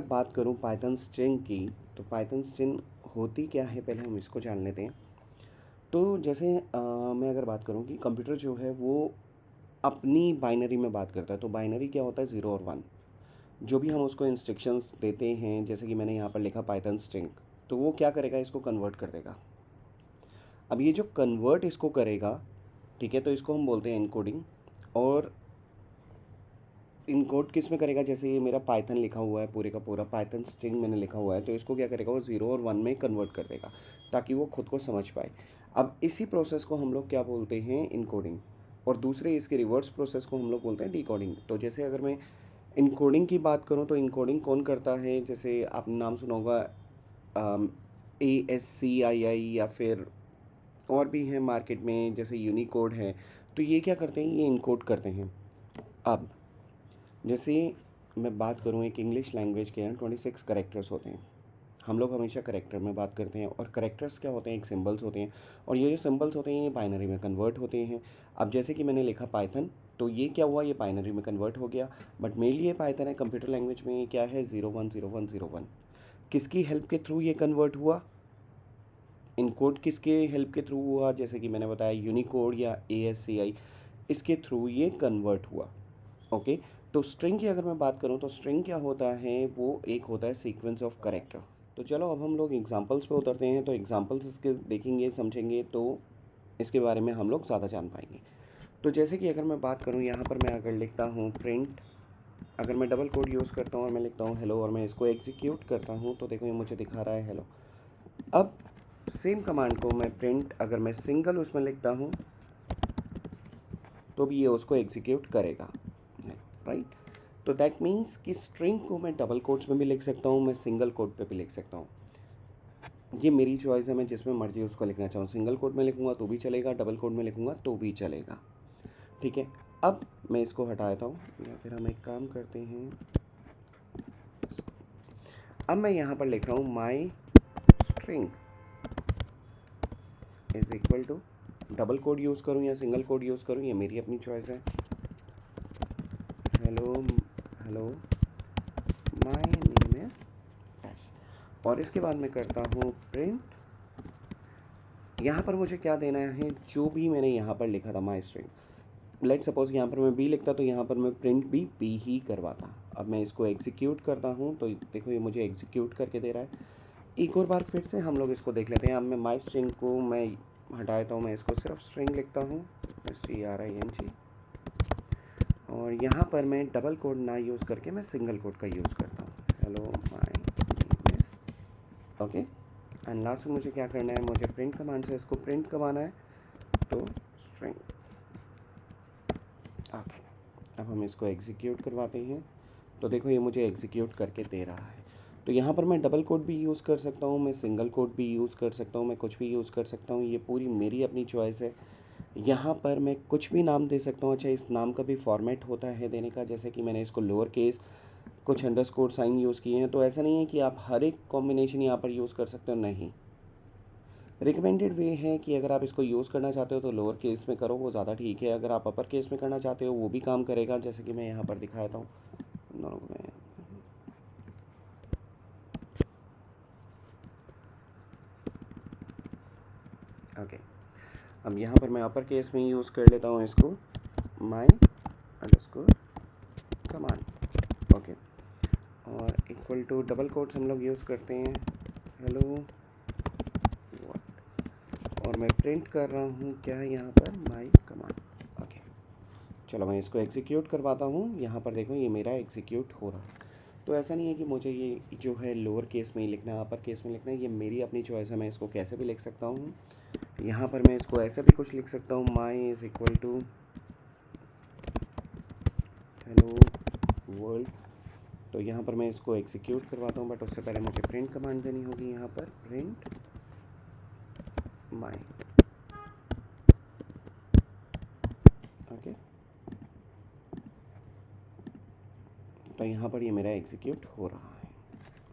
बात करूँ Python string की, तो पाइथन स्ट्रिंग होती क्या है पहले हम इसको जान लेते हैं। तो जैसे मैं अगर बात करूँ कि कंप्यूटर जो है वो अपनी बाइनरी में बात करता है। तो बाइनरी क्या होता है, ज़ीरो और वन। जो भी हम उसको इंस्ट्रक्शंस देते हैं, जैसे कि मैंने यहाँ पर लिखा पाइथन स्ट्रिंग, तो वो क्या करेगा, इसको कन्वर्ट कर देगा। अब ये जो कन्वर्ट इसको करेगा, ठीक है, तो इसको हम बोलते हैं इनकोडिंग। और इनकोड किस में करेगा, जैसे ये मेरा पाइथन लिखा हुआ है, पूरे का पूरा पाइथन स्ट्रिंग मैंने लिखा हुआ है, तो इसको क्या करेगा, वो ज़ीरो और वन में कन्वर्ट कर देगा ताकि वो खुद को समझ पाए। अब इसी प्रोसेस को हम लोग क्या बोलते हैं, इनकोडिंग। और दूसरे इसके रिवर्स प्रोसेस को हम लोग बोलते हैं डिकोडिंग। तो जैसे अगर मैं इनकोडिंग की बात करूँ, तो इनकोडिंग कौन करता है, जैसे आपने नाम सुना होगा ASCII, या फिर और भी हैं मार्केट में, जैसे यूनिकोड है। तो ये क्या करते हैं, ये इनकोड करते हैं। अब जैसे मैं बात करूँ, एक इंग्लिश लैंग्वेज के हैं 26 करेक्टर्स होते हैं। हम लोग हमेशा करेक्टर में बात करते हैं, और करेक्टर्स क्या होते हैं, एक सिंबल्स होते हैं। और ये जो सिंबल्स होते हैं ये बाइनरी में कन्वर्ट होते हैं। अब जैसे कि मैंने लिखा पाइथन, तो ये क्या हुआ, ये बाइनरी में कन्वर्ट हो गया। बट मेनली ये पाइथन है, कंप्यूटर लैंग्वेज में ये क्या है, 010101। किसकी हेल्प के थ्रू ये कन्वर्ट हुआ, इनकोड किसके हेल्प के थ्रू हुआ, जैसे कि मैंने बताया यूनिकोड या ASCII, इसके थ्रू ये कन्वर्ट हुआ। ओके। तो स्ट्रिंग की अगर मैं बात करूँ, तो स्ट्रिंग क्या होता है, वो एक होता है सीक्वेंस ऑफ करेक्टर। तो चलो अब हम लोग एग्जांपल्स पे उतरते हैं। तो एग्जांपल्स इसके देखेंगे, समझेंगे, तो इसके बारे में हम लोग ज़्यादा जान पाएंगे। तो जैसे कि अगर मैं बात करूँ, यहाँ पर मैं अगर लिखता हूँ प्रिंट, अगर मैं डबल कोड यूज़ करता हूँ और मैं लिखता हूँ हेलो, और मैं इसको एग्जीक्यूट करता हूँ, तो देखो ये मुझे दिखा रहा है हेलो। अब सेम कमांड को मैं प्रिंट, अगर मैं सिंगल उसमें लिखता हूँ, तो भी ये उसको एग्जीक्यूट करेगा, राइट। तो दैट मीन्स कि स्ट्रिंग को मैं डबल कोट्स में भी लिख सकता हूँ, मैं सिंगल कोट पे भी लिख सकता हूँ। ये मेरी चॉइस है, मैं जिसमें मर्जी उसको लिखना चाहूँ। सिंगल कोट में लिखूँगा तो भी चलेगा, डबल कोट में लिखूँगा तो भी चलेगा, ठीक है। अब मैं इसको हटा देता हूँ, या फिर हम एक काम करते हैं, अब मैं यहाँ पर लिख रहा हूँ my string is equal to, double quote use करूँ या सिंगल कोड यूज़ करूँ, ये मेरी अपनी चॉइस है। Hello hello my name is dash, और इसके बाद मैं करता हूँ प्रिंट। यहाँ पर मुझे क्या देना है, जो भी मैंने यहाँ पर लिखा था माई स्ट्रिंग, लेट सपोज यहाँ पर मैं बी लिखता, तो यहाँ पर मैं प्रिंट भी बी ही करवाता। अब मैं इसको एग्जीक्यूट करता हूँ, तो देखो ये मुझे एग्जीक्यूट करके दे रहा है। एक और बार फिर से हम लोग इसको देख लेते हैं। अब मैं माई स्ट्रिंग को मैं हटा देता हूँ, मैं इसको सिर्फ स्ट्रिंग लिखता हूँ, STRING। और यहाँ पर मैं डबल कोड ना यूज़ करके मैं सिंगल कोड का यूज़ करता हूँ, hello my name is, okay. And last में मुझे क्या करना है, मुझे प्रिंट कमांड से इसको प्रिंट करवाना है, तो स्ट्रिंग, ओके। अब हम इसको एग्जीक्यूट करवाते हैं, तो देखो ये मुझे एग्जीक्यूट करके दे रहा है। तो यहाँ पर मैं डबल कोड भी यूज़ कर सकता हूँ, मैं सिंगल कोड भी यूज़ कर सकता हूँ, मैं कुछ भी यूज़ कर सकता हूँ, ये पूरी मेरी अपनी चॉइस है। यहाँ पर मैं कुछ भी नाम दे सकता हूँ। अच्छा, इस नाम का भी फॉर्मेट होता है देने का, जैसे कि मैंने इसको लोअर केस कुछ अंडरस्कोर साइन यूज़ किए हैं। तो ऐसा नहीं है कि आप हर एक कॉम्बिनेशन यहाँ पर यूज़ कर सकते हो, नहीं। रिकमेंडेड वे है कि अगर आप इसको यूज़ करना चाहते हो तो लोअर केस में करो, वो ज़्यादा ठीक है। अगर आप अपर केस में करना चाहते हो वो भी काम करेगा, जैसे कि मैं यहाँ पर दिखाता हूँ दोनों को मैं, ओके। अब यहाँ पर मैं अपर केस में यूज़ कर लेता हूँ इसको, माई अंडरस्कोर कमांड, ओके। और इक्वल टू डबल कोट्स हम लोग यूज़ करते हैं, हेलो व्हाट, और मैं प्रिंट कर रहा हूँ क्या है यहाँ पर, माई कमांड, ओके। चलो मैं इसको एग्जीक्यूट करवाता हूँ। यहाँ पर देखो ये मेरा एग्जीक्यूट हो रहा है। तो ऐसा नहीं है कि मुझे ये जो है लोअर केस में ही लिखना है, अपर केस में लिखना है, ये मेरी अपनी चॉइस है। मैं इसको कैसे भी लिख सकता हूँ। यहाँ पर मैं इसको ऐसे भी कुछ लिख सकता हूँ, my is equal to hello world. तो यहाँ पर मैं इसको एग्जीक्यूट करवाता हूँ, बट उससे पहले मुझे प्रिंट कमांड देनी होगी। यहाँ पर प्रिंट माई, ओके। तो यहाँ पर ये मेरा एग्जीक्यूट हो रहा है,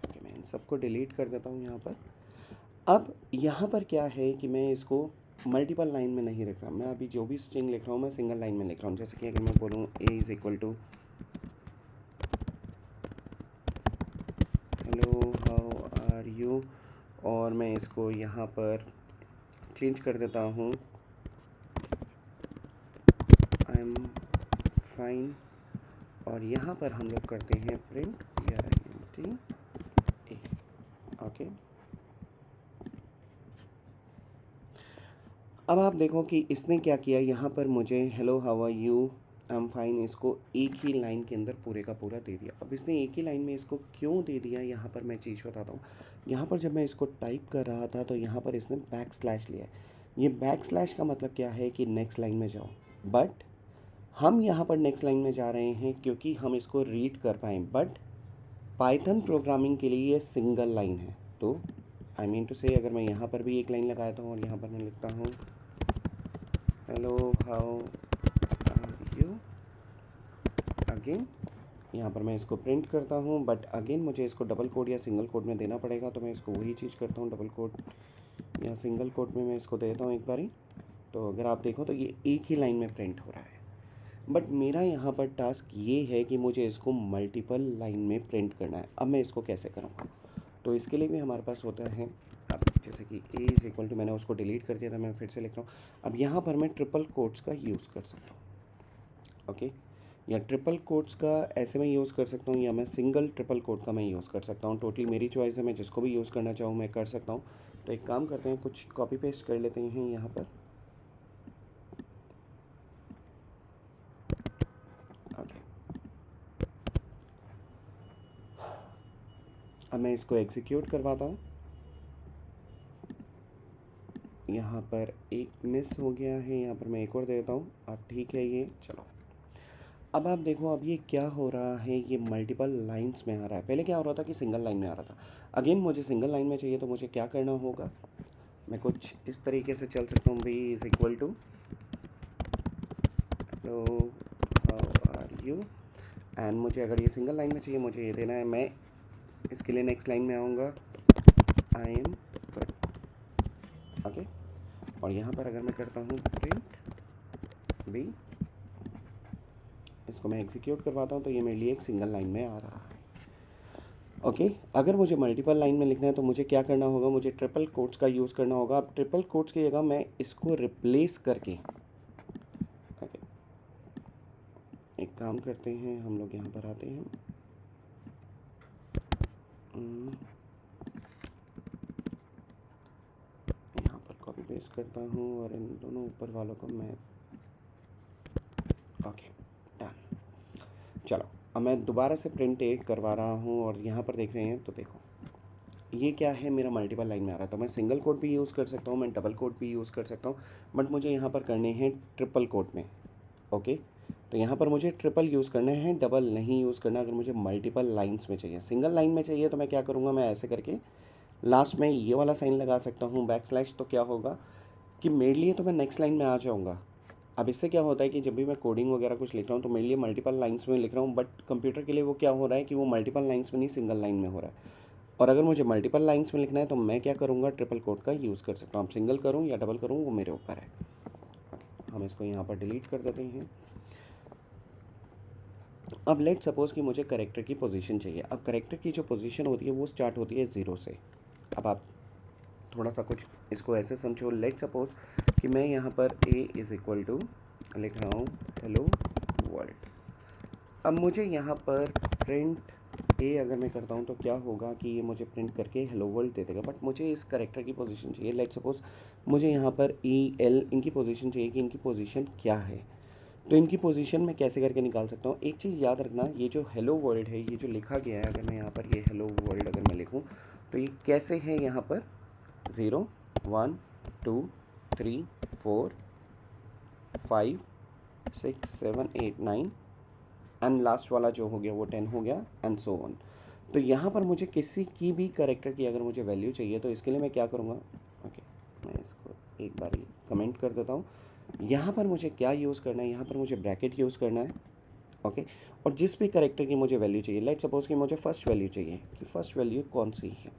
ओके। मैं इन सबको डिलीट कर देता हूँ यहाँ पर। अब यहाँ पर क्या है कि मैं इसको मल्टीपल लाइन में नहीं लिख रहा, मैं अभी जो भी स्ट्रिंग लिख रहा हूँ मैं सिंगल लाइन में लिख रहा हूँ। जैसे कि अगर मैं बोलूँ A इज़ इक्वल टू और मैं इसको यहाँ पर चेंज कर देता हूँ, आई एम फाइन, और यहाँ पर हम लोग करते हैं प्रिंट PRINT A। ओके, अब आप देखो कि इसने क्या किया, यहाँ पर मुझे hello how are you, I am fine, इसको एक ही लाइन के अंदर पूरे का पूरा दे दिया। अब इसने एक ही लाइन में इसको क्यों दे दिया, यहाँ पर मैं चीज़ बताता हूँ। यहाँ पर जब मैं इसको टाइप कर रहा था तो यहाँ पर इसने बैक स्लैश लिया है। ये बैक स्लैश का मतलब क्या है कि नेक्स्ट लाइन में जाओ, बट हम यहाँ पर नेक्स्ट लाइन में जा रहे हैं क्योंकि हम इसको रीड कर पाएँ, बट पाइथन प्रोग्रामिंग के लिए ये सिंगल लाइन है। तो आई मीन टू से अगर मैं यहाँ पर भी एक लाइन लगाता हूँ और यहाँ पर मैं लिखता हूँ hello how are you, again यहाँ पर मैं इसको प्रिंट करता हूँ, बट अगेन मुझे इसको डबल कोड या सिंगल कोड में देना पड़ेगा, तो मैं इसको वही चीज़ करता हूँ, डबल कोड या सिंगल कोड में मैं इसको देता हूँ एक बारी। तो अगर आप देखो तो ये एक ही लाइन में प्रिंट हो रहा है, बट मेरा यहाँ पर टास्क ये है कि मुझे इसको मल्टीपल लाइन में प्रिंट करना है। अब मैं इसको कैसे करूँगा, तो इसके लिए भी हमारे पास होता है, अब जैसे कि a इज़ इक्वल टू, मैंने उसको डिलीट कर दिया था, मैं फिर से लिख रहा हूँ। अब यहाँ पर मैं ट्रिपल कोट्स का यूज़ कर सकता हूँ, ओके, या ट्रिपल कोट्स का ऐसे में यूज़ कर सकता हूँ, या मैं सिंगल ट्रिपल कोट का मैं यूज़ कर सकता हूँ। टोटली मेरी चॉइस है, मैं जिसको भी यूज़ करना चाहूँ मैं कर सकता हूँ। तो एक काम करते हैं, कुछ कॉपी पेस्ट कर लेते हैं यहाँ पर, ओके। अब मैं इसको एग्जीक्यूट करवाता हूँ। यहाँ पर एक मिस हो गया है, यहाँ पर मैं एक और दे देता हूँ। अब ठीक है ये, चलो अब आप देखो, अब ये क्या हो रहा है, ये मल्टीपल लाइंस में आ रहा है। पहले क्या हो रहा था कि सिंगल लाइन में आ रहा था। अगेन मुझे सिंगल लाइन में चाहिए, तो मुझे क्या करना होगा, मैं कुछ इस तरीके से चल सकता हूँ, b is equal to hello how are you, and मुझे अगर ये सिंगल लाइन में चाहिए मुझे ये देना है। मैं इसके लिए नेक्स्ट लाइन में आऊँगा, आई एम गुड, ओके। और यहाँ पर अगर मैं करता हूँ प्रिंट b, इसको मैं एग्जीक्यूट करवाता हूँ, तो ये मेरे लिए एक सिंगल लाइन में आ रहा है, ओके। अगर मुझे मल्टीपल लाइन में लिखना है तो मुझे क्या करना होगा, मुझे ट्रिपल कोट्स का यूज़ करना होगा। अब ट्रिपल कोट्स की जगह मैं इसको रिप्लेस करके, ओके, एक काम करते हैं, हम लोग यहाँ पर आते हैं, यहाँ पर कॉपी पेस्ट करता हूँ और इन दोनों ऊपर वालों को मैं, ओके डन। चलो अब मैं दोबारा से प्रिंट एक करवा रहा हूँ और यहाँ पर देख रहे हैं तो देखो ये क्या है, मेरा मल्टीपल लाइन में आ रहा है। तो मैं सिंगल कोट भी यूज़ कर सकता हूँ, मैं डबल कोट भी यूज़ कर सकता हूँ, बट मुझे यहाँ पर करने हैं ट्रिपल कोट में, ओके। तो यहाँ पर मुझे ट्रिपल यूज़ करना है, डबल नहीं यूज़ करना। अगर मुझे मल्टीपल लाइंस में चाहिए, सिंगल लाइन में चाहिए, तो मैं क्या करूँगा, मैं ऐसे करके लास्ट में ये वाला साइन लगा सकता हूँ बैक स्लैश। तो क्या होगा कि मेरे लिए तो मैं नेक्स्ट लाइन में आ जाऊँगा। अब इससे क्या होता है कि जब भी मैं कोडिंग वगैरह कुछ लिख रहा हूँ तो मेरे लिए मल्टीपल लाइंस में लिख रहा हूँ, बट कंप्यूटर के लिए वो क्या हो रहा है कि वो मल्टीपल लाइंस में नहीं, सिंगल लाइन में हो रहा है। और अगर मुझे मल्टीपल लाइंस में लिखना है तो मैं क्या करूँगा, ट्रिपल कोट का यूज़ कर सकता हूँ। अब सिंगल करूँ या डबल करूँ वो मेरे ऊपर है, ओके। हम इसको यहाँ पर डिलीट कर देते हैं। अब लेट सपोज़ कि मुझे करेक्टर की पोजीशन चाहिए। अब करेक्टर की जो पोजीशन होती है वो स्टार्ट होती है 0 से। अब आप थोड़ा सा कुछ इसको ऐसे समझो, लेट सपोज़ कि मैं यहाँ पर a इज़ इक्वल टू लिख रहा हूँ हेलो वर्ल्ड। अब मुझे यहाँ पर प्रिंट ए अगर मैं करता हूँ तो क्या होगा कि ये मुझे प्रिंट करके हेलो वर्ल्ड दे देगा, बट मुझे इस करेक्टर की पोजीशन चाहिए। लेट सपोज़ मुझे यहाँ पर ई एल इनकी पोजीशन चाहिए कि इनकी पोजीशन क्या है। तो इनकी पोजीशन मैं कैसे करके निकाल सकता हूँ, एक चीज़ याद रखना, ये जो हेलो वर्ल्ड है, ये जो लिखा गया है, अगर मैं यहाँ पर ये हेलो वर्ल्ड अगर मैं लिखूँ तो ये कैसे है, यहाँ पर 0 1 2 3 4 5 6 7 8 9 एंड लास्ट वाला जो हो गया वो 10 हो गया, एंड सो ऑन। तो यहाँ पर मुझे किसी की भी करेक्टर की अगर मुझे वैल्यू चाहिए तो इसके लिए मैं क्या करूँगा, ओके, मैं इसको एक बार कमेंट कर देता हूँ। यहाँ पर मुझे क्या यूज़ करना है, यहाँ पर मुझे ब्रैकेट यूज़ करना है, ओके। और जिस भी करेक्टर की मुझे वैल्यू चाहिए, लेट सपोज़ कि मुझे फर्स्ट वैल्यू चाहिए कि फ़र्स्ट वैल्यू कौन सी है,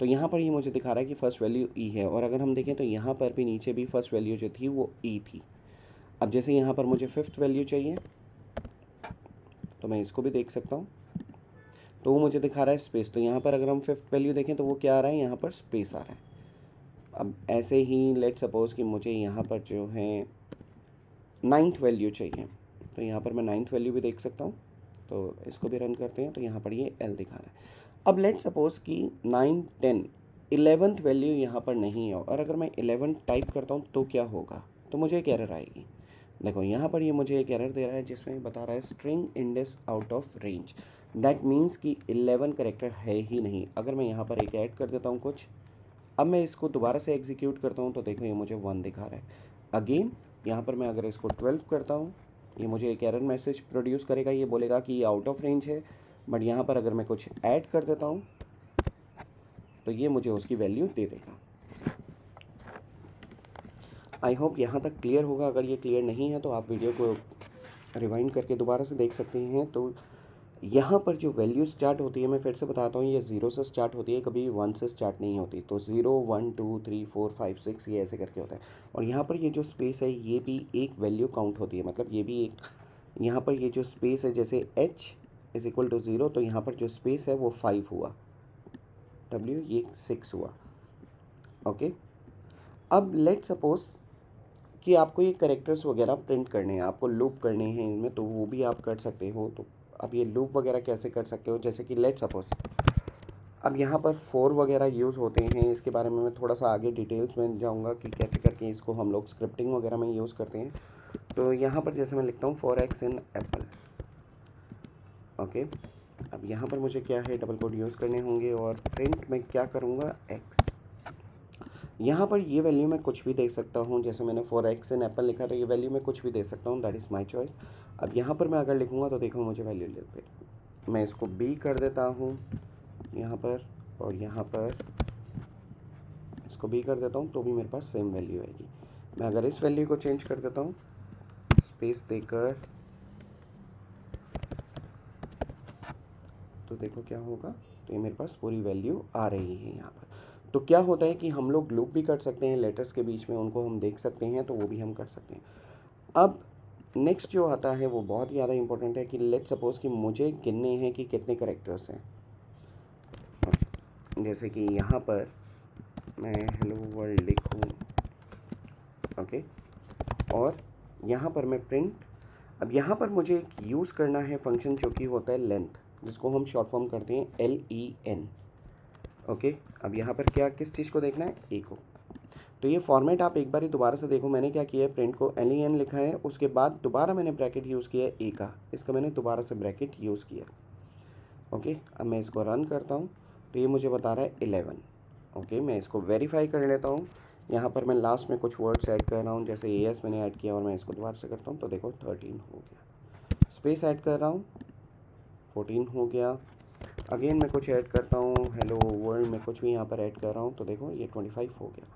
तो यहाँ पर ये मुझे दिखा रहा है कि फ़र्स्ट वैल्यू ई है। और अगर हम देखें तो यहाँ पर भी नीचे भी फर्स्ट वैल्यू जो थी वो ई थी। अब जैसे यहाँ पर मुझे फिफ्थ वैल्यू चाहिए तो मैं इसको भी देख सकता हूँ। तो वो मुझे दिखा रहा है स्पेस। तो यहाँ पर अगर हम फिफ्थ वैल्यू देखें तो वो क्या आ रहा है, यहाँ पर स्पेस आ रहा है। अब ऐसे ही लेट सपोज़ कि मुझे यहाँ पर जो है नाइन्थ वैल्यू चाहिए, तो यहाँ पर मैं नाइन्थ वैल्यू भी देख सकता हूँ। तो इसको भी रन करते हैं, तो यहाँ पर ये एल दिखा रहा है। अब लेट सपोज़ कि 9, 10, 11th वैल्यू यहाँ पर नहीं है, और अगर मैं 11 टाइप करता हूँ तो क्या होगा, तो मुझे एक एरर आएगी। देखो यहाँ पर ये मुझे एक एरर दे रहा है जिसमें बता रहा है string index out of range. That means कि 11 करेक्टर है ही नहीं। अगर मैं यहाँ पर एक ऐड कर देता हूँ कुछ, अब मैं इसको दोबारा से एग्जीक्यूट करता हूँ तो देखो ये मुझे 1 दिखा रहा है। अगेन यहाँ पर मैं अगर इसको 12 करता हूँ, ये मुझे एक एरर मैसेज प्रोड्यूस करेगा, ये बोलेगा कि ये आउट ऑफ रेंज है। बट यहाँ पर अगर मैं कुछ ऐड कर देता हूँ तो ये मुझे उसकी वैल्यू दे देगा। आई होप यहाँ तक क्लियर होगा। अगर ये क्लियर नहीं है तो आप वीडियो को रिवाइंड करके दोबारा से देख सकते हैं। तो यहाँ पर जो वैल्यू स्टार्ट होती है, मैं फिर से बताता हूँ, ये 0 से स्टार्ट होती है, कभी 1 से स्टार्ट नहीं होती। तो 0, 1, 2, 3, 4, 5, 6 ये ऐसे करके होता है। और यहाँ पर ये जो स्पेस है ये भी एक वैल्यू काउंट होती है, मतलब ये भी एक, यहाँ पर ये जो स्पेस है जैसे h इज इक्वल टू 0, तो यहाँ पर जो स्पेस है वो 5 हुआ, w ये 6 हुआ। ओके, अब लेट सपोज कि आपको ये करेक्टर्स वगैरह प्रिंट करने हैं, आपको लूप करने हैं इनमें, तो वो भी आप कर सकते हो। तो अब ये लूप वगैरह कैसे कर सकते हो, जैसे कि लेट सपोज अब यहाँ पर फोर वगैरह यूज़ होते हैं, इसके बारे में मैं थोड़ा सा आगे डिटेल्स में जाऊँगा कि कैसे करके इसको हम लोग स्क्रिप्टिंग वगैरह में यूज़ करते हैं। तो यहाँ पर जैसे मैं लिखता हूँ 4x इन एप्पल। ओके, अब यहाँ पर मुझे क्या है, डबल कोड यूज़ करने होंगे, और प्रिंट में क्या करूँगा, x। यहाँ पर ये वैल्यू मैं कुछ भी दे सकता हूँ, जैसे मैंने 4x इन एप्पल लिखा तो ये वैल्यू मैं कुछ भी दे सकता हूँ, दैट इज़ माई चॉइस। अब यहाँ पर मैं अगर लिखूँगा तो देखो मुझे वैल्यू लेते, मैं इसको b कर देता हूँ यहाँ पर, और यहाँ पर इसको b कर देता हूँ, तो भी मेरे पास सेम वैल्यू आएगी। मैं अगर इस वैल्यू को चेंज कर देता हूँ स्पेस देकर, तो देखो क्या होगा, तो ये मेरे पास पूरी वैल्यू आ रही है यहाँ पर। तो क्या होता है कि हम लोग लूप भी कर सकते हैं लेटर्स के बीच में, उनको हम देख सकते हैं, तो वो भी हम कर सकते हैं। अब नेक्स्ट जो आता है वो बहुत ही ज़्यादा इंपॉर्टेंट है कि लेट सपोज कि मुझे गिनने हैं कि कितने करेक्टर्स हैं। जैसे कि यहाँ पर मैं हेलो वर्ल्ड लिखूँ, ओके, और यहाँ पर मैं प्रिंट, अब यहाँ पर मुझे एक यूज़ करना है फंक्शन जो कि होता है लेंथ, जिसको हम शॉर्ट फॉर्म करते हैं LEN। ओके, अब यहाँ पर क्या किस चीज़ को देखना है, ए को। तो ये फॉर्मेट आप एक बार ही दोबारा से देखो, मैंने क्या किया है, प्रिंट को LEN लिखा है, उसके बाद दोबारा मैंने ब्रैकेट यूज़ किया है ए का, इसका मैंने दोबारा से ब्रैकेट यूज़ किया। ओके, अब मैं इसको रन करता हूँ तो ये मुझे बता रहा है 11। ओके, मैं इसको वेरीफाई कर लेता हूँ। यहाँ पर मैं लास्ट में कुछ वर्ड्स ऐड कर रहा हूँ, जैसे AS मैंने ऐड किया, और मैं इसको दोबारा से करता हूँ तो देखो 13 हो गया। स्पेस ऐड कर रहा हूँ, 14 हो गया। अगेन मैं कुछ ऐड करता हूँ, हेलो वर्ल्ड में कुछ भी यहाँ पर ऐड कर रहा हूँ, तो देखो ये 25 हो गया।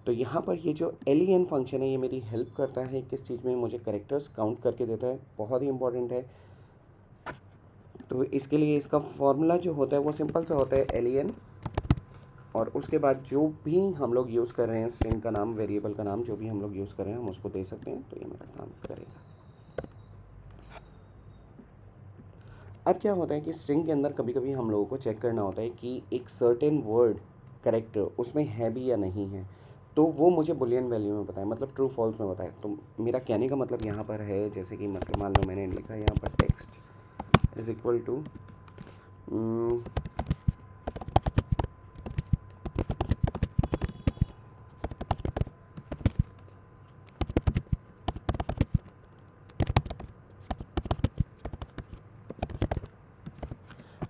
तो यहाँ पर ये जो LEN फंक्शन है ये मेरी हेल्प करता है किस चीज़ में, मुझे करेक्टर्स काउंट करके देता है, बहुत ही इंपॉर्टेंट है। तो इसके लिए इसका फॉर्मूला जो होता है वो सिंपल सा होता है LEN, और उसके बाद जो भी हम लोग यूज़ कर रहे हैं, स्ट्रिंग का नाम, वेरिएबल का नाम, जो भी हम लोग यूज़ कर रहे हैं हम उसको दे सकते हैं, तो ये मेरा काम करेगा। अब क्या होता है कि स्ट्रिंग के अंदर कभी कभी हम लोगों को चेक करना होता है कि एक सर्टेन वर्ड करेक्टर उसमें है भी या नहीं है, तो वो मुझे बुलियन वैल्यू में बताए, मतलब ट्रू फॉल्स में बताए। तो मेरा कहने का मतलब यहाँ पर है, जैसे कि मतलब मान लो मैंने लिखा यहाँ पर text is equal to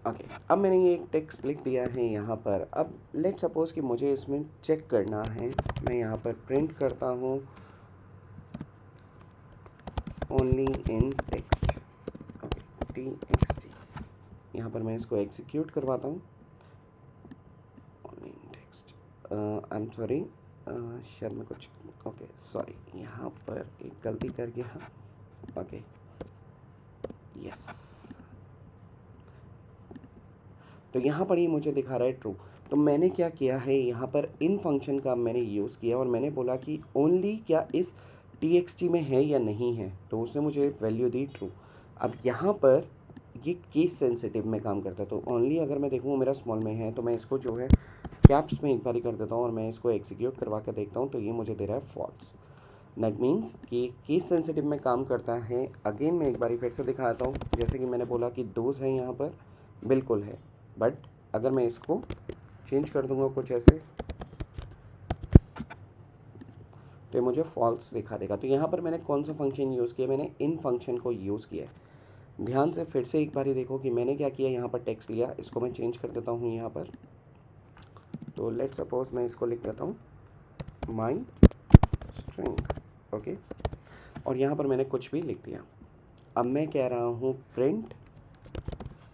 okay, अब मैंने ये एक टेक्स्ट लिख दिया है यहाँ पर। अब लेट सपोज कि मुझे इसमें चेक करना है, मैं यहाँ पर प्रिंट करता हूँ only in text, okay, TXT। यहाँ पर मैं इसको एग्जीक्यूट करवाता हूँ, only in text, I am sorry, शायद मैं कुछ, ओके सॉरी, यहाँ पर एक गलती कर गया। ओके, यस, तो यहाँ पर ही मुझे दिखा रहा है ट्रू। तो मैंने क्या किया है, यहाँ पर इन फंक्शन का मैंने यूज़ किया, और मैंने बोला कि ओनली क्या इस TXT में है या नहीं है, तो उसने मुझे वैल्यू दी ट्रू। अब यहाँ पर ये केस सेंसिटिव में काम करता है। तो ओनली अगर मैं देखूँ मेरा स्मॉल में है तो मैं इसको जो है कैप्स में एक बारी कर देता हूँ और मैं इसको एग्जीक्यूट करवा कर देखता हूँ, तो ये मुझे दे रहा है फॉल्स। दैट मीन्स कि केस सेंसिटिव में काम करता है। अगेन मैं एक बारी फिर से दिखाता हूँ, जैसे कि मैंने बोला कि दोज है यहाँ पर, बिल्कुल है, बट अगर मैं इसको चेंज कर दूंगा कुछ ऐसे तो ये मुझे फॉल्स दिखा देगा। तो यहाँ पर मैंने कौन सा फंक्शन यूज़ किया, मैंने इन फंक्शन को यूज़ किया है। ध्यान से फिर से एक बारी देखो कि मैंने क्या किया, यहाँ पर टेक्स्ट लिया, इसको मैं चेंज कर देता हूँ यहाँ पर। तो लेट सपोज मैं इसको लिख देता हूँ माई स्ट्रिंग, ओके, और यहाँ पर मैंने कुछ भी लिख दिया। अब मैं कह रहा हूँ प्रिंट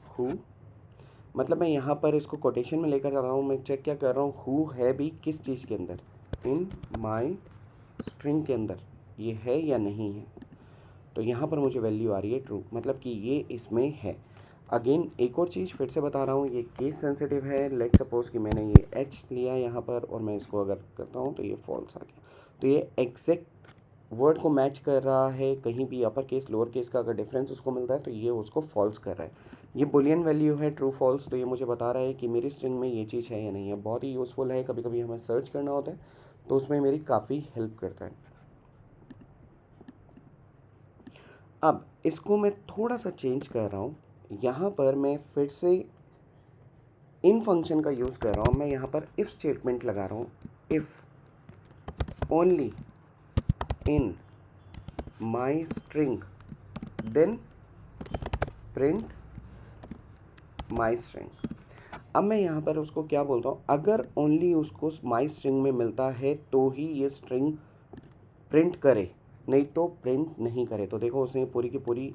हु, मतलब मैं यहाँ पर इसको कोटेशन में लेकर जा रहा हूँ। मैं चेक क्या कर रहा हूँ, हु है भी किस चीज़ के अंदर, इन माई स्ट्रिंग के अंदर ये है या नहीं है। तो यहाँ पर मुझे वैल्यू आ रही है ट्रू, मतलब कि ये इसमें है। अगेन एक और चीज़ फिर से बता रहा हूँ, ये केस सेंसिटिव है। लेट सपोज कि मैंने ये एच लिया यहाँ पर और मैं इसको अगर करता हूँ तो ये फॉल्स आ गया। तो ये एग्जैक्ट वर्ड को मैच कर रहा है। कहीं भी अपर केस लोअर केस का अगर डिफरेंस उसको मिलता है तो ये उसको फॉल्स कर रहा है। ये बुलियन वैल्यू है ट्रू फॉल्स, तो ये मुझे बता रहा है कि मेरी स्ट्रिंग में ये चीज़ है या नहीं है। बहुत ही यूज़फुल है, कभी कभी हमें सर्च करना होता है तो उसमें मेरी काफ़ी हेल्प करता है। अब इसको मैं थोड़ा सा चेंज कर रहा हूँ, यहाँ पर मैं फिर से इन फंक्शन का यूज़ कर रहा हूँ। मैं यहाँ पर इफ़ स्टेटमेंट लगा रहा हूँ, if only in my string then print my string. अब मैं यहाँ पर उसको क्या बोलता हूँ, अगर ओनली उसको माई स्ट्रिंग में मिलता है तो ही ये स्ट्रिंग प्रिंट करे, नहीं तो प्रिंट नहीं करे। तो देखो उसने पूरी की पूरी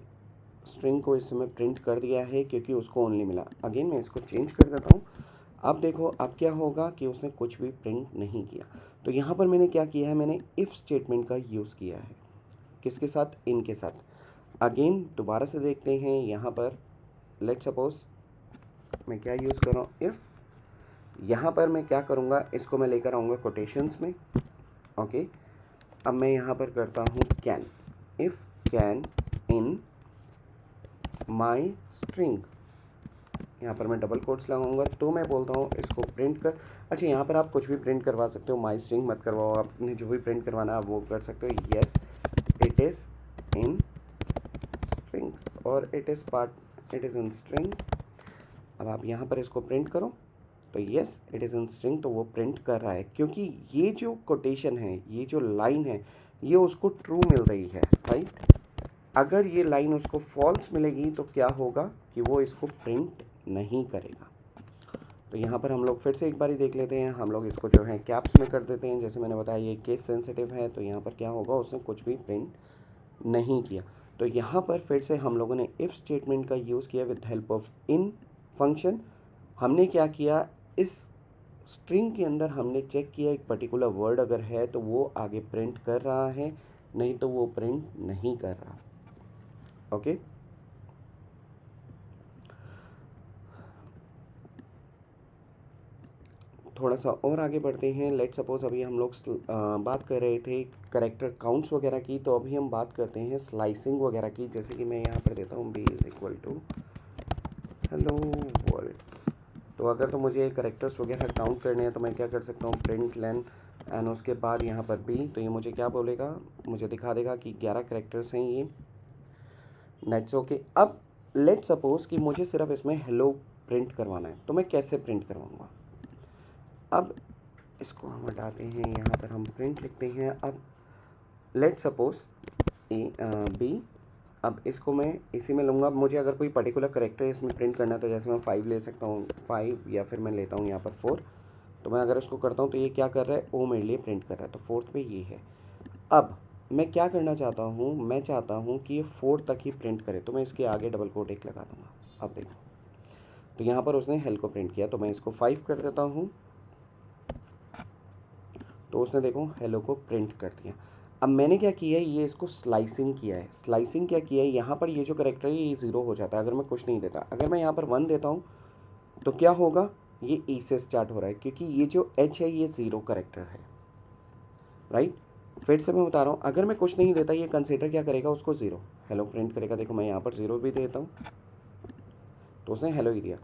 स्ट्रिंग को इस समय प्रिंट कर दिया है क्योंकि उसको ओनली मिला। अगेन मैं इसको चेंज कर देता हूँ। अब देखो अब क्या होगा कि उसने कुछ भी प्रिंट नहीं किया। तो यहाँ पर मैंने क्या किया है, मैंने इफ़ स्टेटमेंट का यूज़ किया है, किसके साथ, इनके साथ। अगेन दोबारा से देखते हैं, यहाँ पर लेट सपोज मैं क्या यूज़ कर रहा हूँ, इफ़। यहाँ पर मैं क्या करूँगा, इसको मैं लेकर आऊँगा कोटेशंस में, ओके। अब मैं यहाँ पर करता हूँ can, if can in my string, यहाँ पर मैं डबल कोट्स लगाऊंगा। तो मैं बोलता हूँ इसको प्रिंट कर। अच्छा, यहाँ पर आप कुछ भी प्रिंट करवा सकते हो, माई स्ट्रिंग मत करवाओ, आपने जो भी प्रिंट करवाना है आप वो कर सकते हो। Yes it is in string और it is part, it is in string. अब आप यहाँ पर इसको प्रिंट करो तो yes it is in string, तो वो प्रिंट कर रहा है क्योंकि ये जो कोटेशन है, ये जो लाइन है, ये उसको ट्रू मिल रही है, राइट। अगर ये लाइन उसको फॉल्स मिलेगी तो क्या होगा कि वो इसको प्रिंट नहीं करेगा। तो यहाँ पर हम लोग फिर से एक बारी देख लेते हैं। हम लोग इसको जो है कैप्स में कर देते हैं, जैसे मैंने बताया ये केस सेंसिटिव है। तो यहाँ पर क्या होगा, उसने कुछ भी प्रिंट नहीं किया। तो यहाँ पर फिर से हम लोगों ने इफ़ स्टेटमेंट का यूज़ किया with help of in function. हमने क्या किया, इस स्ट्रिंग के अंदर हमने चेक किया एक पर्टिकुलर वर्ड अगर है तो वो आगे प्रिंट कर रहा है, नहीं तो वो प्रिंट नहीं कर रहा, ओके। थोड़ा सा और आगे बढ़ते हैं। लेट सपोज अभी हम लोग बात कर रहे थे करेक्टर काउंट्स वगैरह की, तो अभी हम बात करते हैं स्लाइसिंग वगैरह की। जैसे कि मैं यहाँ पर देता हूँ b is equal to hello world. तो अगर तो मुझे करेक्टर्स वगैरह काउंट करने हैं तो मैं क्या कर सकता हूँ, प्रिंट लेन एंड उसके बाद यहाँ पर बी। तो ये मुझे क्या बोलेगा, मुझे दिखा देगा कि 11 करेक्टर्स हैं ये, नेट्स ओके। अब लेट सपोज कि मुझे सिर्फ इसमें हेलो प्रिंट करवाना है, तो मैं कैसे प्रिंट करवाऊँगा। अब इसको हम हटाते हैं, यहाँ पर हम प्रिंट लिखते हैं। अब लेट सपोज बी, अब इसको मैं इसी में लूँगा। मुझे अगर कोई पर्टिकुलर करेक्टर इसमें प्रिंट करना है तो जैसे मैं 5 ले सकता हूँ, 5, या फिर मैं लेता हूँ यहाँ पर 4। तो मैं अगर इसको करता हूँ तो ये क्या कर रहा है, ओ मेरे लिए प्रिंट कर रहा है, तो 4th पे ये है। अब मैं क्या करना चाहता हूँ, मैं चाहता हूँ कि ये 4 तक ही प्रिंट करे, तो मैं इसके आगे डबल कोट एक लगा दूँगा। अब देखो, तो यहाँ पर उसने हेल को प्रिंट किया, तो मैं इसको 5 कर देता हूँ, तो उसने देखो हेलो को प्रिंट कर दिया। अब मैंने क्या किया है, ये इसको स्लाइसिंग किया है। स्लाइसिंग क्या किया है, यहाँ पर ये जो करेक्टर है ये 0 हो जाता है अगर मैं कुछ नहीं देता। अगर मैं यहाँ पर 1 देता हूँ तो क्या होगा, ये ई से स्टार्ट हो रहा है क्योंकि ये जो एच है ये 0 करेक्टर है, राइट। फिर से मैं बता रहा हूँ, अगर मैं कुछ नहीं देता ये कंसिडर क्या करेगा, उसको 0 हेलो प्रिंट करेगा। देखो मैं यहाँ पर 0 भी देता हूँ तो उसने हेलो ही दिया।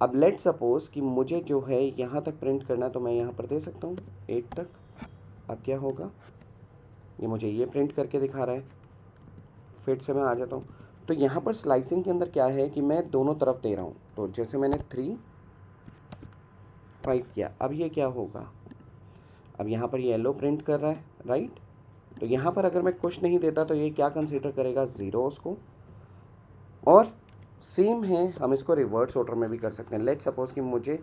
अब लेट सपोज कि मुझे जो है यहाँ तक प्रिंट करना, तो मैं यहाँ पर दे सकता हूँ 8 तक। अब क्या होगा, ये मुझे ये प्रिंट करके दिखा रहा है। फिर से मैं आ जाता हूँ, तो यहाँ पर स्लाइसिंग के अंदर क्या है कि मैं दोनों तरफ दे रहा हूँ। तो जैसे मैंने 3 5 किया, अब ये क्या होगा, अब यहाँ पर ये येलो प्रिंट कर रहा है, राइट। तो यहाँ पर अगर मैं कुछ नहीं देता तो ये क्या कंसीडर करेगा, 0 उसको। और सेम है, हम इसको रिवर्स ऑर्डर में भी कर सकते हैं। लेट सपोज कि मुझे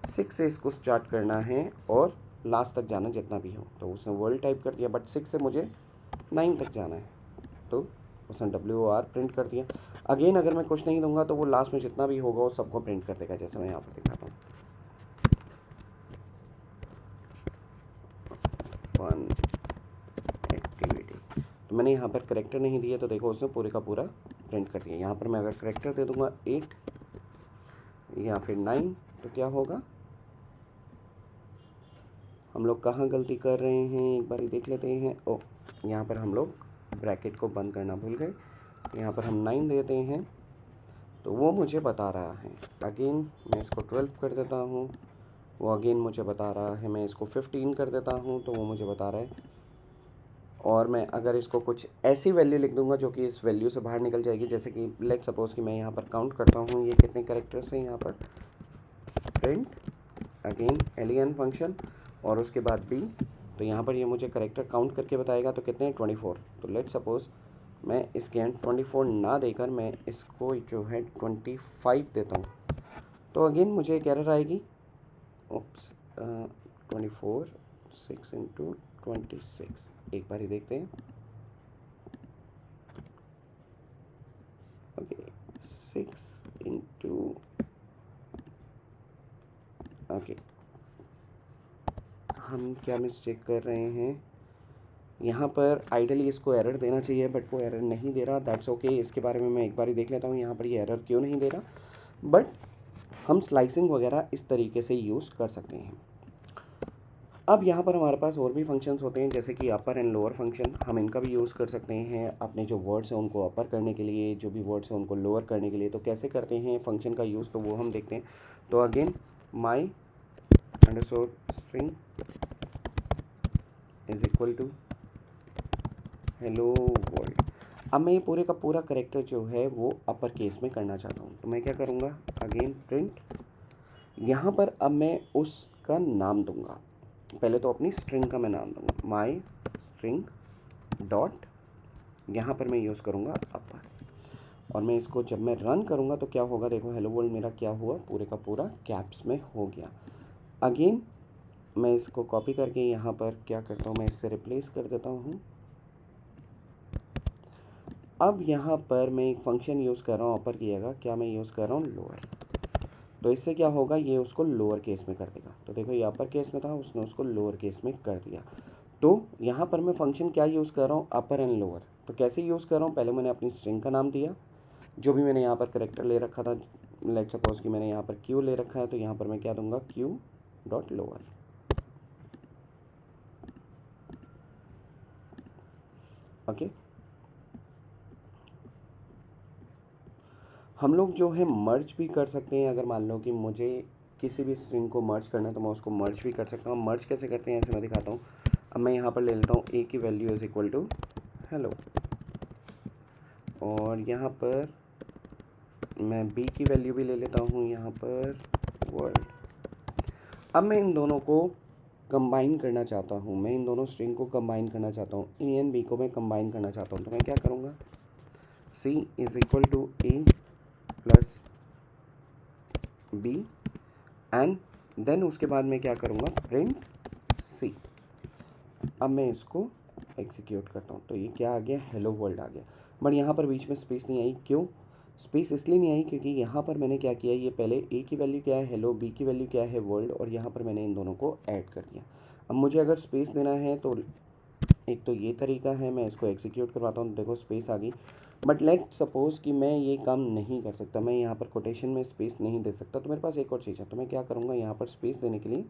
6 से इसको स्टार्ट करना है और लास्ट तक जाना जितना भी हो, तो उसने वर्ल्ड टाइप कर दिया, बट 6 से मुझे 9 तक जाना है, तो उसने WOR प्रिंट कर दिया। अगेन अगर मैं कुछ नहीं दूंगा तो वो लास्ट में जितना भी होगा वो सबको प्रिंट कर देगा, जैसे मैं यहाँ पर दिखाता हूँ। फन एक्टिविटी, तो मैंने यहाँ पर करेक्टर नहीं दिया, तो देखो उसने पूरे का पूरा प्रिंट कर दिया। यहाँ पर मैं अगर करेक्टर दे दूंगा 8 या फिर 9, तो क्या होगा, हम लोग कहाँ गलती कर रहे हैं एक बार देख लेते हैं। ओ, यहाँ पर हम लोग ब्रैकेट को बंद करना भूल गए। यहाँ पर हम 9 देते हैं, तो वो मुझे बता रहा है। अगेन मैं इसको 12 कर देता हूँ, वो अगेन मुझे बता रहा है। मैं इसको 15 कर देता हूँ, तो वो मुझे बता रहा है। और मैं अगर इसको कुछ ऐसी वैल्यू लिख दूंगा जो कि इस वैल्यू से बाहर निकल जाएगी, जैसे कि लेट सपोज कि मैं यहाँ पर काउंट करता हूँ ये कितने कैरेक्टर्स हैं। यहाँ पर प्रिंट अगेन एलियन फंक्शन और उसके बाद बी, तो यहाँ पर ये मुझे करेक्टर काउंट करके बताएगा, तो कितने हैं 24। तो लेट सपोज मैं इसके एंड 24 ना देकर मैं इसको जो है 25 देता हूँ, तो अगेन मुझे एक एरर आएगी। ओप्स, 24 6 इंटू 26, एक बार ही देखते हैं। ओके, 6 इंटू, ओके, हम क्या मिस्टेक कर रहे हैं यहाँ पर। आइडली इसको एरर देना चाहिए, बट वो एरर नहीं दे रहा। दैट्स ओके, इसके बारे में मैं एक बार ही देख लेता हूँ यहाँ पर ये एरर क्यों नहीं दे रहा। बट हम स्लाइसिंग वगैरह इस तरीके से यूज़ कर सकते हैं। अब यहाँ पर हमारे पास और भी फंक्शंस होते हैं, जैसे कि अपर एंड लोअर फंक्शन, हम इनका भी यूज़ कर सकते हैं अपने जो वर्ड्स हैं उनको अपर करने के लिए, जो भी वर्ड्स हैं उनको लोअर करने के लिए। तो कैसे करते हैं फंक्शन का यूज़, तो वो हम देखते हैं। तो again my underscore string is equal to hello world. अब मैं ये पूरे का पूरा करेक्टर जो है वो अपर केस में करना चाहता हूँ, तो मैं क्या करूँगा, अगेन प्रिंट। यहाँ पर अब मैं उसका नाम दूंगा। पहले तो अपनी स्ट्रिंग का मैं नाम दूंगा, माई स्ट्रिंग डॉट, यहाँ पर मैं यूज़ करूँगा अपर। और मैं इसको जब मैं रन करूँगा तो क्या होगा, देखो हेलो वर्ल्ड मेरा क्या हुआ, पूरे का पूरा कैप्स में हो गया। अगेन मैं इसको कॉपी करके यहाँ पर क्या करता हूँ, मैं इससे रिप्लेस कर देता हूँ। अब यहाँ पर मैं एक फंक्शन यूज़ कर रहा हूँ अपर की जगह, क्या मैं यूज़ कर रहा हूँ लोअर। तो इससे क्या होगा, ये उसको लोअर केस में कर देगा। तो देखो ये अपर केस में था, उसने उसको लोअर केस में कर दिया। तो यहाँ पर मैं फंक्शन क्या यूज़ कर रहा हूँ, अपर एंड लोअर। तो कैसे यूज़ कर रहा हूँ, पहले मैंने अपनी स्ट्रिंग का नाम दिया, जो भी मैंने यहाँ पर करेक्टर ले रखा था। लेट सपोज कि मैंने यहाँ पर क्यू ले रखा है, तो यहाँ पर मैं क्या दूंगा, क्यू डॉट लोअर। ओके, हम लोग जो है मर्ज भी कर सकते हैं। अगर मान लो कि मुझे किसी भी स्ट्रिंग को मर्ज करना है तो मैं उसको मर्ज भी कर सकता हूँ। मर्ज कैसे करते हैं ऐसे मैं दिखाता हूँ। अब मैं यहाँ पर ले लेता हूँ ए की value is equal to hello, और यहाँ पर मैं बी की वैल्यू भी ले लेता हूँ यहाँ पर वर्ल्ड। अब मैं इन दोनों को कंबाइन करना चाहता हूँ, मैं इन दोनों स्ट्रिंग को कंबाइन करना चाहता हूँ, ए एंड बी को मैं कंबाइन करना चाहता हूँ। तो मैं क्या करूँगा, c is equal to a plus b and then उसके बाद मैं क्या करूँगा, प्रिंट सी। अब मैं इसको एग्जीक्यूट करता हूँ, तो ये क्या आ गया, हेलो वर्ल्ड आ गया। बट यहाँ पर बीच में स्पेस नहीं आई, क्यों, स्पेस इसलिए नहीं आई क्योंकि यहाँ पर मैंने क्या किया, ये पहले ए की वैल्यू क्या है हेलो, बी की वैल्यू क्या है वर्ल्ड, और यहाँ पर मैंने इन दोनों को ऐड कर दिया। अब मुझे अगर स्पेस देना है तो एक तो ये तरीका है, मैं इसको एग्जीक्यूट करवाता हूँ, देखो स्पेस आ गई। बट लेट सपोज़ कि मैं ये काम नहीं कर सकता, मैं यहाँ पर कोटेशन में स्पेस नहीं दे सकता, तो मेरे पास एक और चीज़ है। तो मैं क्या करूँगा, यहाँ पर स्पेस देने के लिए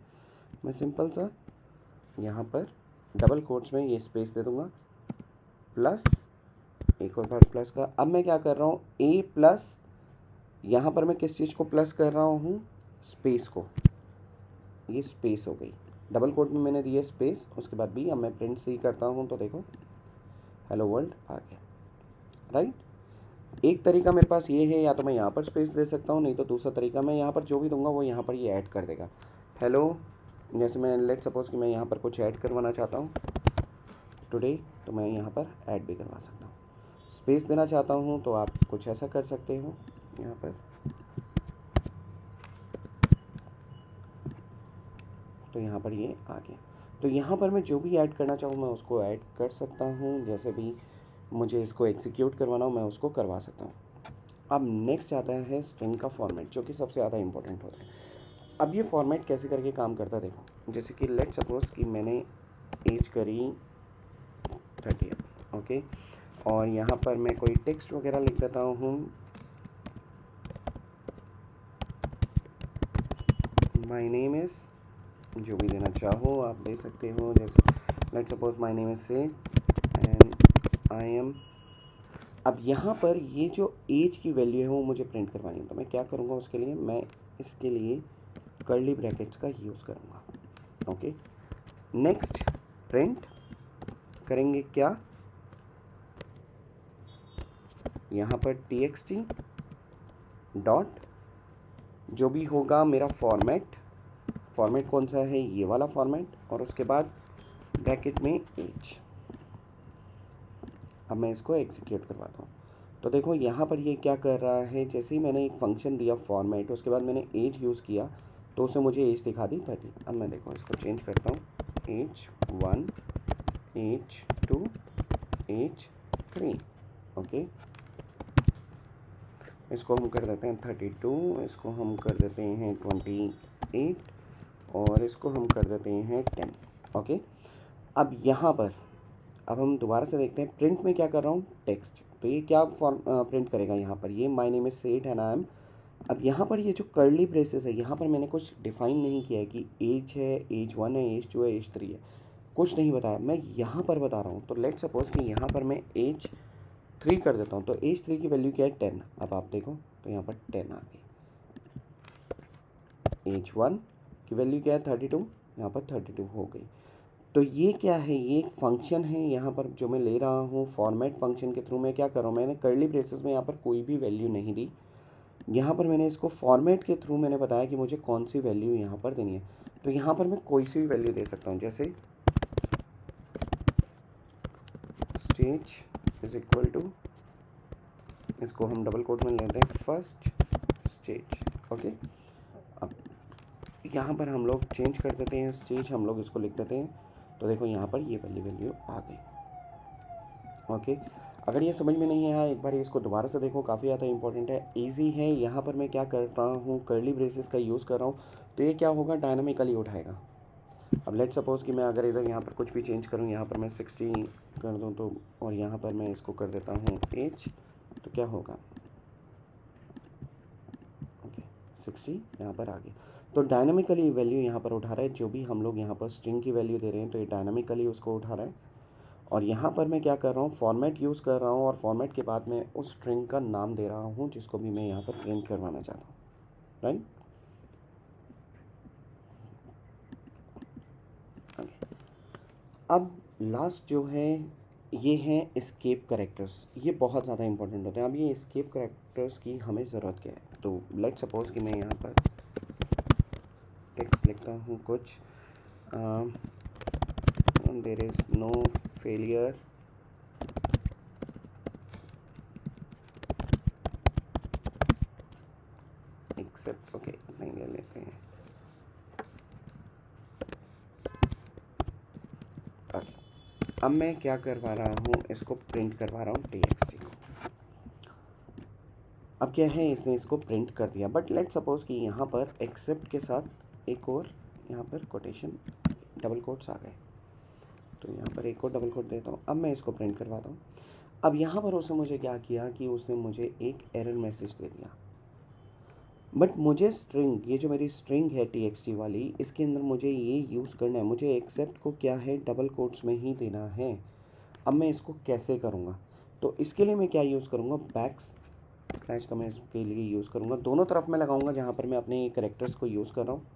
मैं सिंपल सा यहाँ पर डबल कोट्स में ये स्पेस दे दूँगा, प्लस एक और बार प्लस का। अब मैं क्या कर रहा हूँ, ए प्लस यहाँ पर मैं किस चीज़ को प्लस कर रहा हूँ, स्पेस को, ये स्पेस हो गई, डबल कोट में मैंने दिया स्पेस, उसके बाद भी अब मैं प्रिंट सी करता हूँ तो देखो हेलो वर्ल्ड आ गया, राइट। एक तरीका मेरे पास ये है, या तो मैं यहाँ पर स्पेस दे सकता हूँ, नहीं तो दूसरा तरीका मैं यहाँ पर जो भी दूंगा वो यहाँ पर ये ऐड कर देगा हेलो। जैसे मैं लेट सपोज कि मैं यहाँ पर कुछ ऐड करवाना चाहता हूँ टुडे, तो मैं यहाँ पर ऐड भी करवा सकता हूँ। स्पेस देना चाहता हूँ तो आप कुछ ऐसा कर सकते हो यहाँ पर, तो यहाँ पर ये आ गया। तो यहाँ पर मैं जो भी ऐड करना चाहूँ मैं उसको ऐड कर सकता हूँ, जैसे भी मुझे इसको एग्जीक्यूट करवाना हो मैं उसको करवा सकता हूँ। अब नेक्स्ट आता है स्ट्रिंग का फॉर्मेट, जो कि सबसे ज़्यादा इंपॉर्टेंट होता है। अब ये फॉर्मेट कैसे करके काम करता है देखो, जैसे कि लेट सपोज कि मैंने एज करी 30, ओके, और यहाँ पर मैं कोई टेक्स्ट वगैरह लिख देता हूँ, माय नेम इज़, जो भी देना चाहो आप दे सकते हो, जैसे let suppose my name is said and I am. अब यहाँ पर ये जो एज की वैल्यू है वो मुझे प्रिंट करवानी है, तो मैं क्या करूँगा उसके लिए, मैं इसके लिए कर्ली ब्रैकेट्स का यूज़ करूँगा, ओके। नेक्स्ट प्रिंट करेंगे क्या, यहाँ पर txt डॉट जो भी होगा मेरा फॉर्मेट, फॉर्मेट कौन सा है, ये वाला फॉर्मेट, और उसके बाद ब्रैकेट में एज। अब मैं इसको एग्जीक्यूट करवाता हूँ तो देखो यहाँ पर ये क्या कर रहा है, जैसे ही मैंने एक फंक्शन दिया फॉर्मेट, उसके बाद मैंने एज यूज़ किया तो उसने मुझे एज दिखा दी 30। अब मैं देखो इसको चेंज करता हूँ, एज 1, एज 2, एज 3, ओके। इसको हम कर देते हैं 32, इसको हम कर देते हैं 28, और इसको हम कर देते हैं 10, ओके। अब यहाँ पर अब हम दोबारा से देखते हैं, प्रिंट में क्या कर रहा हूँ, टेक्स्ट, तो ये क्या फॉर्म प्रिंट करेगा, यहाँ पर ये my name is said and I am. अब यहाँ पर ये जो कर्ली ब्रेसेस है, यहाँ पर मैंने कुछ डिफाइन नहीं किया है कि एज है, एज 1 है, एज 2 है, एज 3 है, कुछ नहीं बताया, मैं यहाँ पर बता रहा हूँ। तो लेट सपोज कि यहाँ पर मैं एज 3 कर देता हूँ, तो एज 3 की वैल्यू क्या है, 10। अब आप देखो तो यहाँ पर 10 आ गई। एज 1 की वैल्यू क्या है, 32, यहाँ पर 32 हो गई। तो ये क्या है, ये एक फंक्शन है यहाँ पर जो मैं ले रहा हूँ, फॉर्मेट फंक्शन के थ्रू मैं क्या कर रहा हूँ, मैंने कर्ली ब्रेसेस में यहाँ पर कोई भी वैल्यू नहीं दी, यहाँ पर मैंने इसको फॉर्मेट के थ्रू मैंने बताया कि मुझे कौन सी वैल्यू यहाँ पर देनी है। तो यहाँ पर मैं कोई सी भी वैल्यू दे सकता हूँ, जैसे स्टेज इज इक्वल टू, इसको हम डबल कोट में लेते हैं, फर्स्ट स्टेज, ओके। अब यहाँ पर हम लोग चेंज कर देते हैं, स्टेज हम लोग इसको लिख देते हैं, तो देखो यहाँ पर ये वाली वैल्यू आ गई, ओके। अगर ये समझ में नहीं आया, एक बार इसको दोबारा से देखो, काफ़ी ज़्यादा इंपॉर्टेंट है, इजी है। यहाँ पर मैं क्या कर रहा हूँ, कर्ली ब्रेसेस का यूज़ कर रहा हूँ, तो ये क्या होगा, डायनामिकली उठाएगा। अब लेट सपोज कि मैं अगर इधर यहाँ पर कुछ भी चेंज करूँ, यहाँ पर मैं 60 कर दूँ तो, और यहाँ पर मैं इसको कर देता हूँ एज, तो क्या होगा, ओके 60 यहाँ पर आ गया। तो डायनामिकली वैल्यू यहाँ पर उठा रहा है, जो भी हम लोग यहाँ पर स्ट्रिंग की वैल्यू दे रहे हैं तो ये डायनामिकली उसको उठा रहा है। और यहाँ पर मैं क्या कर रहा हूँ, फॉर्मेट यूज़ कर रहा हूँ, और फॉर्मेट के बाद मैं उस स्ट्रिंग का नाम दे रहा हूँ जिसको भी मैं यहाँ पर प्रिंट करवाना चाहता हूँ, राइट। अब लास्ट जो है ये हैं एस्केप करेक्टर्स, ये बहुत ज़्यादा इंपॉर्टेंट होते हैं। अब ये एस्केप करेक्टर्स की हमें ज़रूरत क्या है, तो लेट सपोज कि मैं यहाँ पर टेक्स्ट लिखता हूँ कुछ, there is no failure except, okay नहीं ले लेते हैं, ओके। अब मैं क्या करवा रहा हूँ, इसको प्रिंट करवा रहा हूँ txt को। अब क्या है, इसने इसको प्रिंट कर दिया, बट लेट सपोज कि यहाँ पर एक्सेप्ट के साथ एक और यहाँ पर कोटेशन, डबल कोट्स आ गए, तो यहाँ पर एक और डबल कोट देता हूँ। अब मैं इसको प्रिंट करवाता हूँ। अब यहाँ पर उसने मुझे क्या किया कि उसने मुझे एक एरर मैसेज दे दिया, बट मुझे स्ट्रिंग, ये जो मेरी स्ट्रिंग है txt वाली, इसके अंदर मुझे ये यूज़ करना है, मुझे एक्सेप्ट को क्या है, डबल कोट्स में ही देना है। अब मैं इसको कैसे करूँगा, तो इसके लिए मैं क्या यूज़ करूँगा, स्लैश का मैं इसके लिए यूज़ करूँगा, दोनों तरफ मैं लगाऊंगा जहाँ पर मैं अपने कैरेक्टर्स को यूज़ कर रहा हूँ।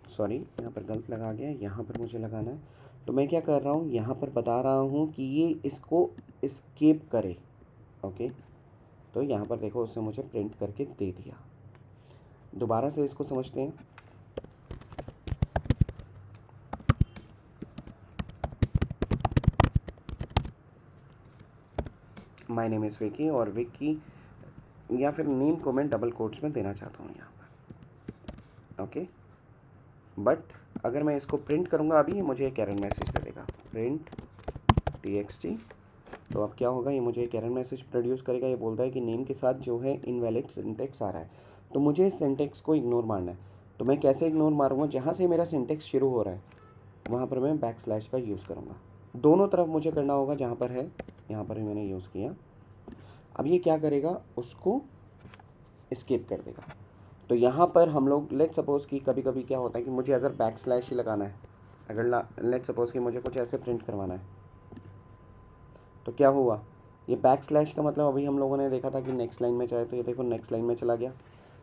सॉरी, यहाँ पर गलत लगा गया, यहाँ पर मुझे लगाना है। तो मैं क्या कर रहा हूँ, यहाँ पर बता रहा हूँ कि ये इसको एस्केप करे। ओके, तो यहाँ पर देखो उसने मुझे प्रिंट करके दे दिया। दोबारा से इसको समझते हैं। माय नेम इज़ विकी, और विकी या फिर नेम को मैं डबल कोट्स में देना चाहता हूँ यहाँ पर। ओके, बट अगर मैं इसको प्रिंट करूँगा अभी, ये मुझे एक एरर मैसेज कर देगा, प्रिंट txt। तो अब क्या होगा, ये मुझे एक एरर मैसेज प्रोड्यूस करेगा। ये बोलता है कि नेम के साथ जो है इनवैलिड सिंटेक्स आ रहा है। तो मुझे इस सिंटेक्स को इग्नोर मारना है। तो मैं कैसे इग्नोर मारूंगा, जहाँ से मेरा सिंटेक्स शुरू हो रहा है वहाँ पर मैं बैकस्लैश का यूज़ करूँगा। दोनों तरफ मुझे करना होगा, जहाँ पर है यहाँ पर भी मैंने यूज़ किया। अब ये क्या करेगा, उसको एस्केप कर देगा। तो यहाँ पर हम लोग लेट सपोज़ कि कभी कभी क्या होता है कि मुझे अगर बैकस्लैश ही लगाना है, अगर लेट सपोज़ कि मुझे कुछ ऐसे प्रिंट करवाना है, तो क्या हुआ, ये बैकस्लैश का मतलब अभी हम लोगों ने देखा था कि नेक्स्ट लाइन में जाए, तो ये देखो नेक्स्ट लाइन में चला गया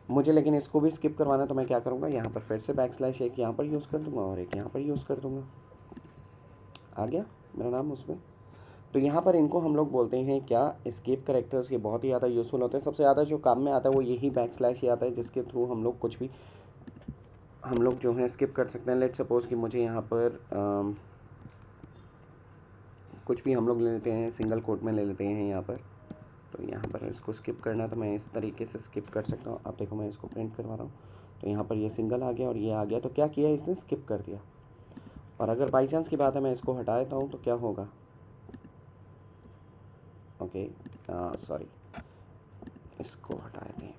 मुझे। लेकिन इसको भी स्किप करवाना है, तो मैं क्या करूँगा, यहाँ पर फिर से बैकस्लैश एक यहाँ पर यूज़ कर दूँगा और एक यहाँ पर यूज़ कर दूँगा। आ गया मेरा नाम उसमें। तो यहाँ पर इनको हम लोग बोलते हैं क्या, एस्केप कैरेक्टर्स। ये बहुत ही ज़्यादा यूज़फुल होते हैं। सबसे ज़्यादा जो काम में आता है वो यही बैकस्लैश ही आता है, जिसके थ्रू हम लोग कुछ भी हम लोग जो है स्किप कर सकते हैं। लेट सपोज़ कि मुझे यहाँ पर कुछ भी हम लोग ले लेते हैं, सिंगल कोट में ले लेते हैं यहाँ पर। तो यहाँ पर इसको स्किप करना है तो मैं इस तरीके से स्किप कर सकता हूँ। अब देखो मैं इसको प्रिंट करवा रहा हूँ, तो यहाँ पर ये सिंगल आ गया और ये आ गया। तो क्या किया इसने, स्किप कर दिया। और अगर बाई चांस की बात है मैं इसको हटा देता हूँ तो क्या होगा, ओके सॉरी, इसको हटा देते हैं।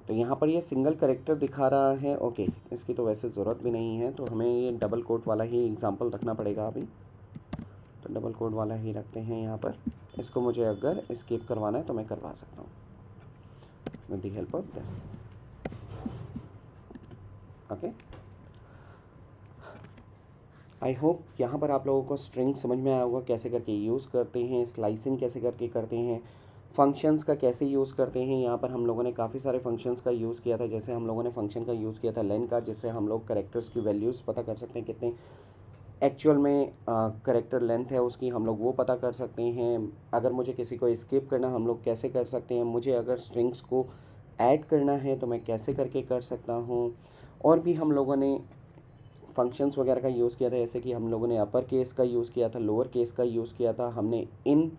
तो यहाँ पर ये सिंगल कैरेक्टर दिखा रहा है। ओके, इसकी तो वैसे ज़रूरत भी नहीं है, तो हमें ये डबल कोट वाला ही एग्जांपल रखना पड़ेगा अभी। तो डबल कोट वाला ही रखते हैं यहाँ पर। इसको मुझे अगर एस्केप करवाना है तो मैं करवा सकता हूँ with the help of this. Okay, I hope यहाँ पर आप लोगों को स्ट्रिंग समझ में आया होगा, कैसे करके यूज़ करते हैं, स्लाइसिंग कैसे करके करते हैं, फंक्शंस का कैसे यूज़ करते हैं। यहाँ पर हम लोगों ने काफ़ी सारे फंक्शंस का यूज़ किया था। जैसे हम लोगों ने फंक्शन का यूज़ किया था लेन का, जिससे हम लोग करेक्टर्स की वैल्यूज़ पता कर सकते हैं, कितने एक्चुअल में करेक्टर लेंथ है उसकी, हम लोग वो पता कर सकते हैं। अगर मुझे किसी को एस्केप करना हम लोग कैसे कर सकते हैं, मुझे अगर स्ट्रिंग्स को ऐड करना है तो मैं कैसे करके कर सकता हूँ। और भी हम लोगों ने फंक्शंस वगैरह का यूज़ किया था, जैसे कि हम लोगों ने अपर केस का यूज़ किया था, लोअर केस का यूज़ किया था, हमने इन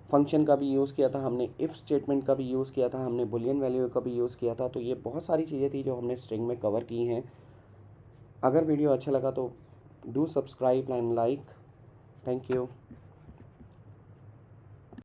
फंक्शन का भी यूज़ किया था, हमने इफ़ स्टेटमेंट का भी यूज़ किया था, हमने बुलियन वैल्यू का भी यूज़ किया था। तो ये बहुत सारी चीज़ें थी जो हमने स्ट्रिंग में कवर की हैं। अगर वीडियो अच्छा लगा तो do subscribe and like. Thank you.